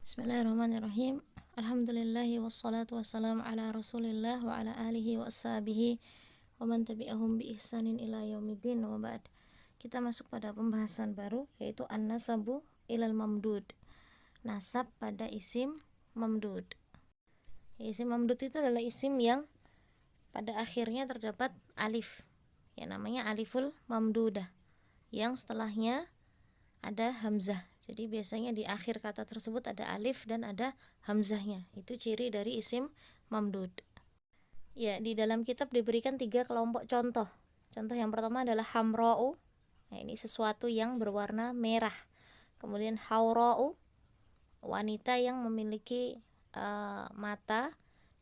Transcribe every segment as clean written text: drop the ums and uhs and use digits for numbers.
Bismillahirrahmanirrahim. Alhamdulillahi wassalatu wassalamu ala rasulillah wa ala alihi wa ashabihi wa man tabi'ahum bi ihsanin ila yaumiddin wa ba'd. Kita masuk pada pembahasan baru, yaitu an-nasabu ilal mamdud. Nasab pada isim mamdud. Isim mamdud itu adalah isim yang pada akhirnya terdapat alif, yang namanya aliful mamdudah, yang setelahnya ada hamzah. Jadi biasanya di akhir kata tersebut ada alif dan ada hamzahnya. Itu ciri dari isim mamdud. Ya, di dalam kitab diberikan 3 kelompok contoh. Contoh yang pertama adalah hamra'u. Nah, ini sesuatu yang berwarna merah. Kemudian haura'u, wanita yang memiliki mata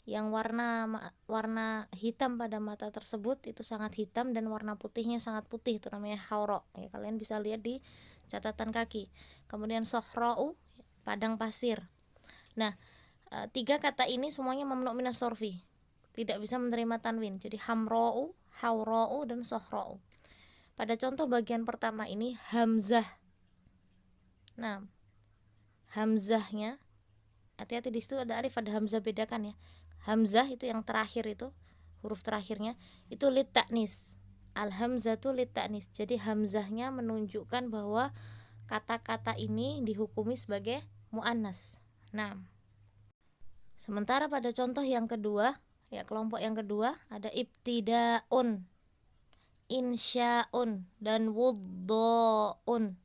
yang warna hitam pada mata tersebut itu sangat hitam dan warna putihnya sangat putih, itu namanya haura. Ya, kalian bisa lihat di catatan kaki. Kemudian sohra'u, padang pasir. Nah, 3 kata ini semuanya mamnu minas sorfi, tidak bisa menerima tanwin. Jadi hamra'u, haura'u, dan sohra'u. Pada contoh bagian pertama ini hamzah. Nah, hamzahnya, hati-hati di situ ada alif, ada hamzah, bedakan ya. Hamzah itu yang terakhir, itu huruf terakhirnya itu lit ta'nis. Al hamzatu lit ta'nis. Jadi hamzahnya menunjukkan bahwa kata-kata ini dihukumi sebagai muannas. Nah, sementara pada contoh yang kedua, ya kelompok yang kedua ada ibtidaun, insya'un, dan wuddo'un.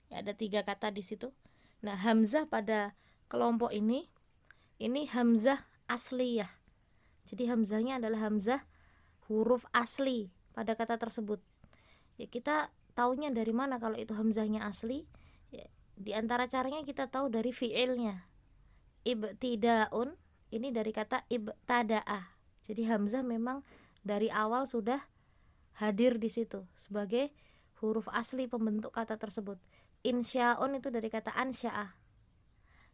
Ya, ada 3 kata di situ. Nah, hamzah pada kelompok ini hamzah asliyah. Jadi hamzahnya adalah hamzah huruf asli pada kata tersebut. Ya, kita taunya dari mana kalau itu hamzahnya asli? Ya, di antara caranya kita tahu dari fi'ilnya. Ibtidaun ini dari kata ibtada'a. Jadi hamzah memang dari awal sudah hadir di situ sebagai huruf asli pembentuk kata tersebut. Insya'un itu dari kata ansya'a.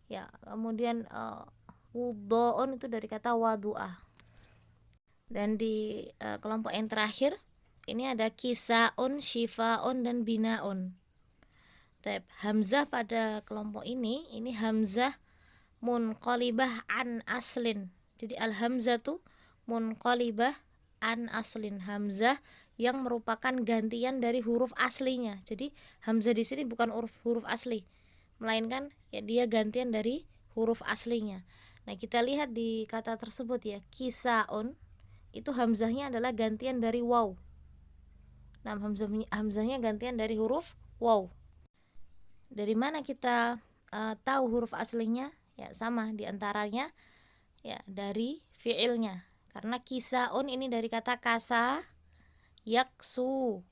Ya, kemudian wudho'un itu dari kata wadu'a. Dan di kelompok yang terakhir ini ada kisaun, shifaun, dan binaun. Hamzah pada kelompok ini hamzah munqalibah an aslin. Jadi al hamzatu munqalibah an aslin, hamzah yang merupakan gantian dari huruf aslinya. Jadi hamzah di sini bukan huruf asli, melainkan ya dia gantian dari huruf aslinya. Nah, kita lihat di kata tersebut ya, kisaun itu hamzahnya adalah gantian dari waw. Nah, hamzahnya gantian dari huruf waw. Dari mana kita tahu huruf aslinya? Ya, sama diantaranya ya dari fiilnya. Karena kisaun ini dari kata kasa yaksu.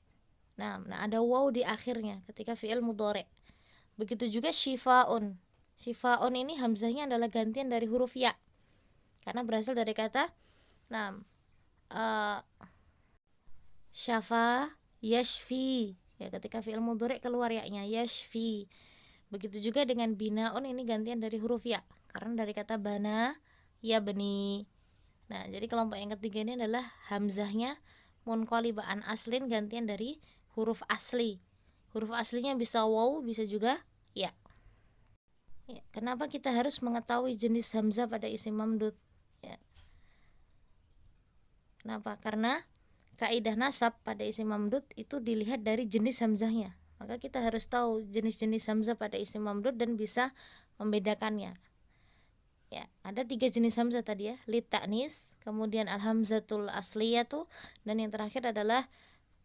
Nah, ada waw di akhirnya ketika fiil mudhari. Begitu juga shifaun. Shifaun ini hamzahnya adalah gantian dari huruf ya. Karena berasal dari kata syafa yashfi. Ya, ketika fi'il mudhari keluar ya-nya, yashfi. Begitu juga dengan binaun, ini gantian dari huruf ya, karena dari kata bana yabni. Nah, jadi kelompok yang ketiga ini adalah hamzahnya munqalibah an aslin, gantian dari huruf asli. Huruf aslinya bisa waw, bisa juga ya. Ya, kenapa kita harus mengetahui jenis hamzah pada isim mamdud? Ya. Kenapa? Karena kaidah nasab pada isim mamdud itu dilihat dari jenis hamzahnya. Maka kita harus tahu jenis-jenis hamzah pada isim mamdud dan bisa membedakannya. Ya, ada 3 jenis hamzah tadi ya, lit ta'nis, kemudian al hamzatul asliyatu, dan yang terakhir adalah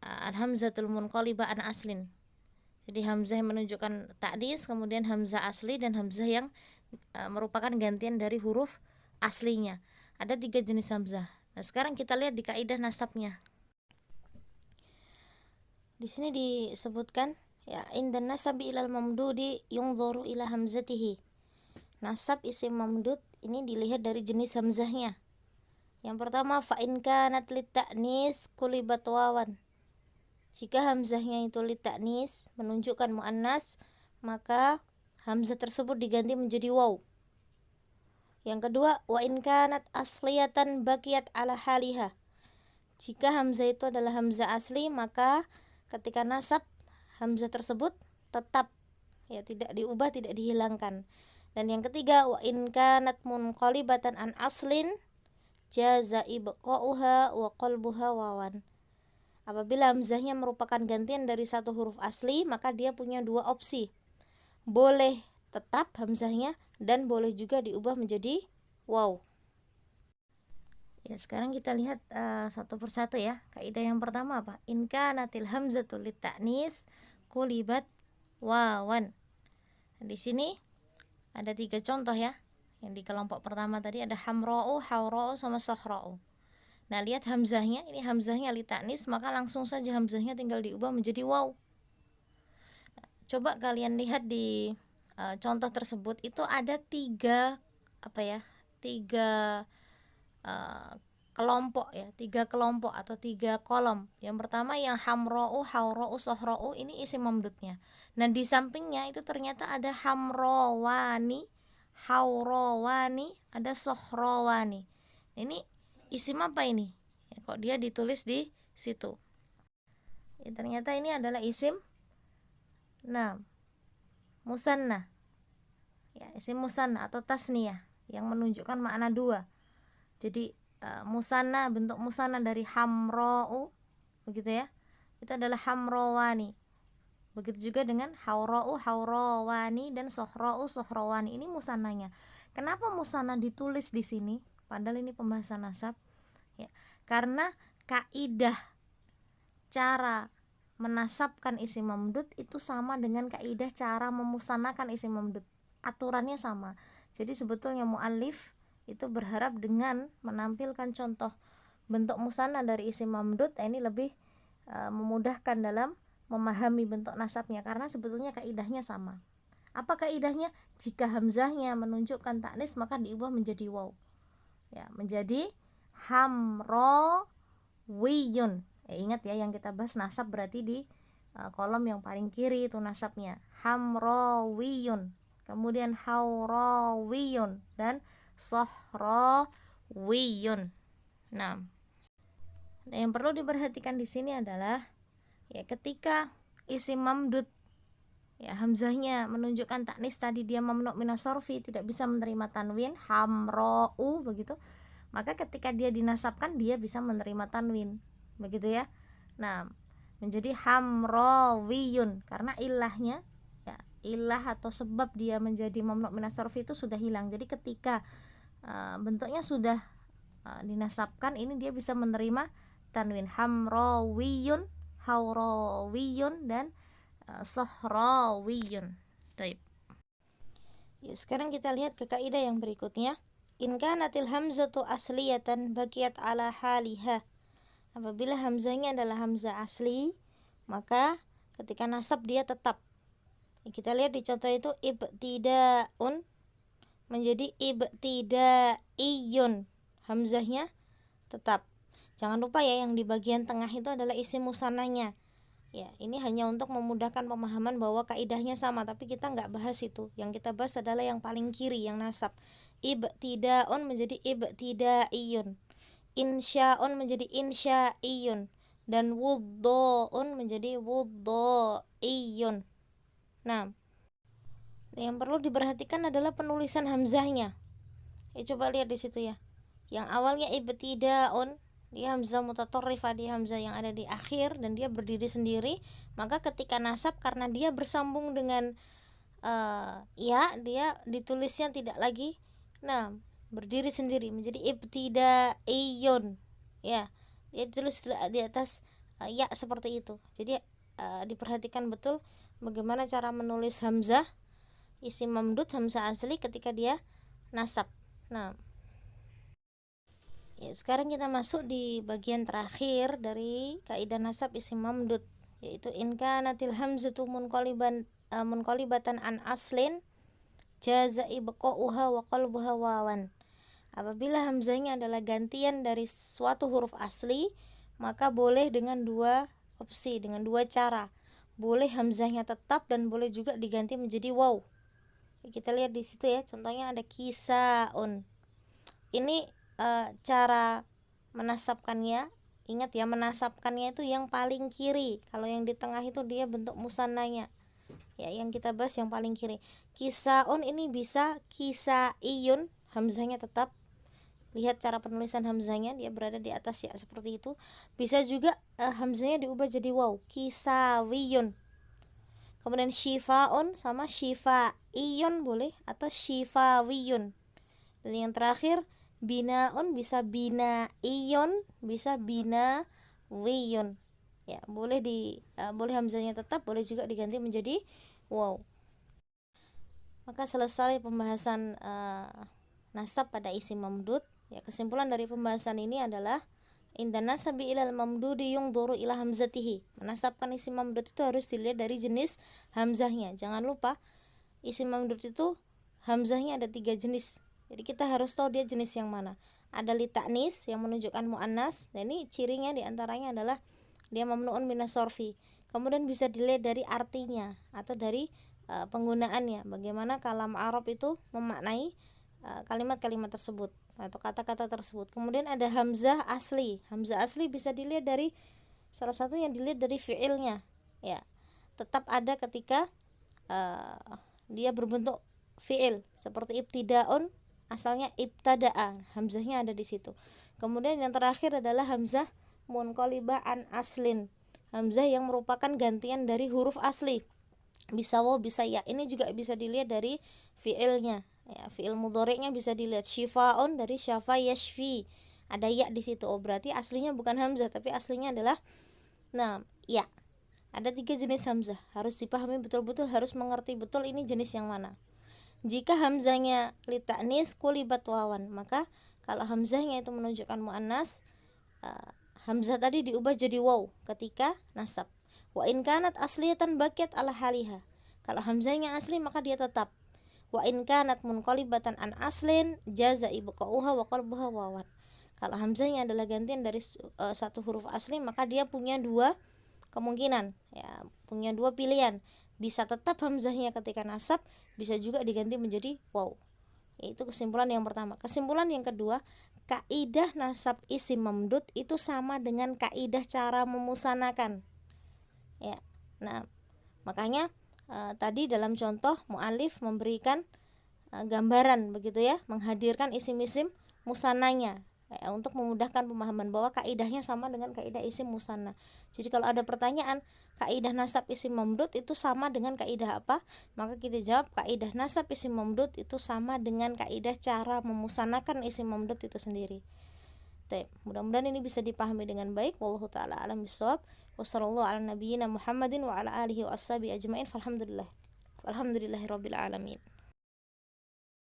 al hamzatul munqalibah an aslin. Jadi hamzah yang menunjukkan ta'nis, kemudian hamzah asli, dan hamzah yang merupakan gantian dari huruf aslinya. Ada 3 jenis hamzah. Nah, sekarang kita lihat di kaidah nasabnya. Di sini disebutkan ya, indan nasabi ilal mamdudi yunzaru ila hamzatihi. Nasab isim mamdud ini dilihat dari jenis hamzahnya. Yang pertama, fa in kanat lit ta'nis kulibat wawan. Jika hamzahnya itu lit ta'nis, menunjukkan muannas, maka hamzah tersebut diganti menjadi waw. Yang kedua, wa in kanat asliyatan baqiyat ala haliha. Jika hamzah itu adalah hamzah asli, maka ketika nasab hamzah tersebut tetap ya, tidak diubah, tidak dihilangkan. Dan yang ketiga, wa in kanat munqalibatan an aslin jaza ibqa'uha wa qalbuha wawan. Apabila hamzahnya merupakan gantian dari satu huruf asli, maka dia punya dua opsi. Boleh tetap hamzahnya dan boleh juga diubah menjadi waw. Ya, sekarang kita lihat satu persatu ya. Kaidah yang pertama apa? In kanatil hamzatu litta'nis qulibat wawan. Di sini ada 3 contoh ya. Yang di kelompok pertama tadi ada hamra'u, haura'u sama sahra'u. Nah, lihat hamzahnya, ini hamzahnya li ta'nis, maka langsung saja hamzahnya tinggal diubah menjadi waw. Nah, coba kalian lihat di contoh tersebut itu ada 3 kelompok ya, 3 kelompok atau 3 kolom. Yang pertama yang hamra'u, haura'u, sahra'u, ini isim mamdudnya. Nah, di sampingnya itu ternyata ada hamrawani, haurawani, ada sohrawani. Ini isim apa ini? Ya, kok dia ditulis di situ? Ya, ternyata ini adalah isim musanna. Ya, isim musanna atau tasniyah yang menunjukkan makna 2. Jadi musanna, bentuk musanna dari hamra'u, begitu ya. Itu adalah hamrawani. Begitu juga dengan haura'u, haurawani, dan sohra'u, sohrawani. Ini musannanya. Kenapa musanna ditulis di sini? Padahal ini pembahasan nasab. Ya, karena kaidah cara menasabkan isim mamdud itu sama dengan kaidah cara memusannakan isim mamdud. Aturannya sama. Jadi sebetulnya muallif itu berharap dengan menampilkan contoh bentuk musanna dari isim mamdud, ini lebih memudahkan dalam memahami bentuk nasabnya, karena sebetulnya kaidahnya sama. Apa kaidahnya? Jika hamzahnya menunjukkan ta'nis maka diubah menjadi waw. Ya, menjadi hamrawiyun. Ingat ya, yang kita bahas nasab berarti di kolom yang paling kiri itu nasabnya hamrawiyun, kemudian haurawiyun dan sohrawiyun. Nah, yang perlu diperhatikan di sini adalah ya, ketika isim mamdud ya hamzahnya menunjukkan taknis tadi, dia mamnu' minas sorfi, tidak bisa menerima tanwin, hamra'u begitu, maka ketika dia dinasabkan dia bisa menerima tanwin, begitu ya. Nah, menjadi hamrawiyun karena ilahnya ya, ilah atau sebab dia menjadi mamnu' minas sorfi itu sudah hilang. Jadi ketika bentuknya sudah dinasabkan, ini dia bisa menerima tanwin, hamrawiyun, haurawiyun, dan sohrawiyun. Baik. Ya, sekarang kita lihat ke kaidah yang berikutnya. In kanatil hamzatu asliyatan baqiyat ala haliha. Apabila hamzahnya adalah hamzah asli, maka ketika nasab dia tetap. Ya, kita lihat di contoh itu ibtidaun menjadi ibtidaiyun. Hamzahnya tetap. Jangan lupa ya, yang di bagian tengah itu adalah isim musannanya. Ya, ini hanya untuk memudahkan pemahaman bahwa kaidahnya sama, tapi kita nggak bahas itu. Yang kita bahas adalah yang paling kiri, yang nasab. Ibtidaun menjadi ibtidaiyun, insya'un menjadi insya'iyun, dan wuddo'un menjadi wuddo'iyun. Nah, yang perlu diperhatikan adalah penulisan hamzahnya. Coba lihat di situ ya. Yang awalnya ibtidaun, dia hamzah mutatorrifah, dia hamzah yang ada di akhir dan dia berdiri sendiri, maka ketika nasab karena dia bersambung dengan ya, dia ditulisnya tidak lagi berdiri sendiri menjadi ibtidaiyun. Ya, dia ditulis di atas ya seperti itu. Jadi diperhatikan betul bagaimana cara menulis hamzah isim mamdud, hamzah asli ketika dia nasab. Nah, ya, sekarang kita masuk di bagian terakhir dari kaidah nasab isim mamdud, yaitu in kanatil hamzatu munqalibatan an aslin jaza ibqa'uha wa qalbuha wawan. Apabila hamzahnya adalah gantian dari suatu huruf asli, maka boleh dengan 2 opsi, dengan 2 cara. Boleh hamzahnya tetap dan boleh juga diganti menjadi waw. Kita lihat di situ ya, contohnya ada kisaun. Ini cara menasabkannya. Ingat ya, menasabkannya itu yang paling kiri. Kalau yang di tengah itu dia bentuk musannanya. Ya, yang kita bahas yang paling kiri. Kisaun ini bisa kisaiyun, hamzahnya tetap. Lihat cara penulisan hamzahnya, dia berada di atas ya seperti itu. Bisa juga hamzahnya diubah jadi waw, kisawiyun. Kemudian shifaun sama shifaiyun boleh, atau shifawiyun. Dan yang terakhir binaun bisa binaiyun, bisa binawiyun. Ya, boleh boleh hamzahnya tetap, boleh juga diganti menjadi waw. Maka selesai pembahasan nasab pada isim mamdud. Ya, kesimpulan dari pembahasan ini adalah inda nasabi ilal mamdudi yungduru ila hamzatihi. Menasabkan isim mamdud itu harus dilihat dari jenis hamzahnya. Jangan lupa isim mamdud itu hamzahnya ada 3 jenis. Jadi kita harus tahu dia jenis yang mana. Ada li ta'nis yang menunjukkan muannas. Nah, ini cirinya diantaranya adalah dia mamnuun minas sorfi. Kemudian bisa dilihat dari artinya atau dari penggunaannya. Bagaimana kalam Arab itu memaknai kalimat-kalimat tersebut atau kata-kata tersebut. Kemudian ada hamzah asli. Hamzah asli bisa dilihat dari salah satu yang dilihat dari fiilnya. Ya, tetap ada ketika dia berbentuk fiil seperti ibtidaun, asalnya ibtada'a, hamzahnya ada di situ. Kemudian yang terakhir adalah hamzah munqalibah an aslin, hamzah yang merupakan gantian dari huruf asli. Bisa waw, bisa ya. Ini juga bisa dilihat dari fiilnya. Ya, fiil mudhari'nya bisa dilihat shifaun dari syafa yashfi. Ada ya di situ. Oh, berarti aslinya bukan hamzah tapi aslinya adalah ya. Ada 3 jenis hamzah. Harus dipahami betul-betul, harus mengerti betul ini jenis yang mana. Jika hamzahnya li ta'nis kulibat wawan, maka kalau hamzahnya itu menunjukkan muannas, hamzah tadi diubah jadi waw ketika nasab. Wa in kanat asliyatan baqiyat ala haliha. Kalau hamzahnya asli maka dia tetap. Wa in kanat munqalibatan an aslin jaza ibqa'uha wa qalbuha wawan. Kalau hamzahnya adalah gantian dari satu huruf asli, maka dia punya 2 kemungkinan, ya, punya 2 pilihan. Bisa tetap hamzahnya ketika nasab, bisa juga diganti menjadi waw. Itu kesimpulan yang pertama. Kesimpulan yang kedua, kaidah nasab isim mamdud itu sama dengan kaidah cara memusanakan. Ya. Nah, makanya tadi dalam contoh mu'alif memberikan gambaran begitu ya, menghadirkan isim-isim musananya untuk memudahkan pemahaman bahwa kaidahnya sama dengan kaidah isim musanna. Jadi kalau ada pertanyaan kaidah nasab isim mamdud itu sama dengan kaidah apa, maka kita jawab kaidah nasab isim mamdud itu sama dengan kaidah cara memusanakan isim mamdud itu sendiri. Mudah-mudahan ini bisa dipahami dengan baik. Wallahu taala alam bisawab. Wassallallahu ala nabiyyina Muhammadin wa ala alihi wa ashabihi ajmain. Alhamdulillahirabbil alamin.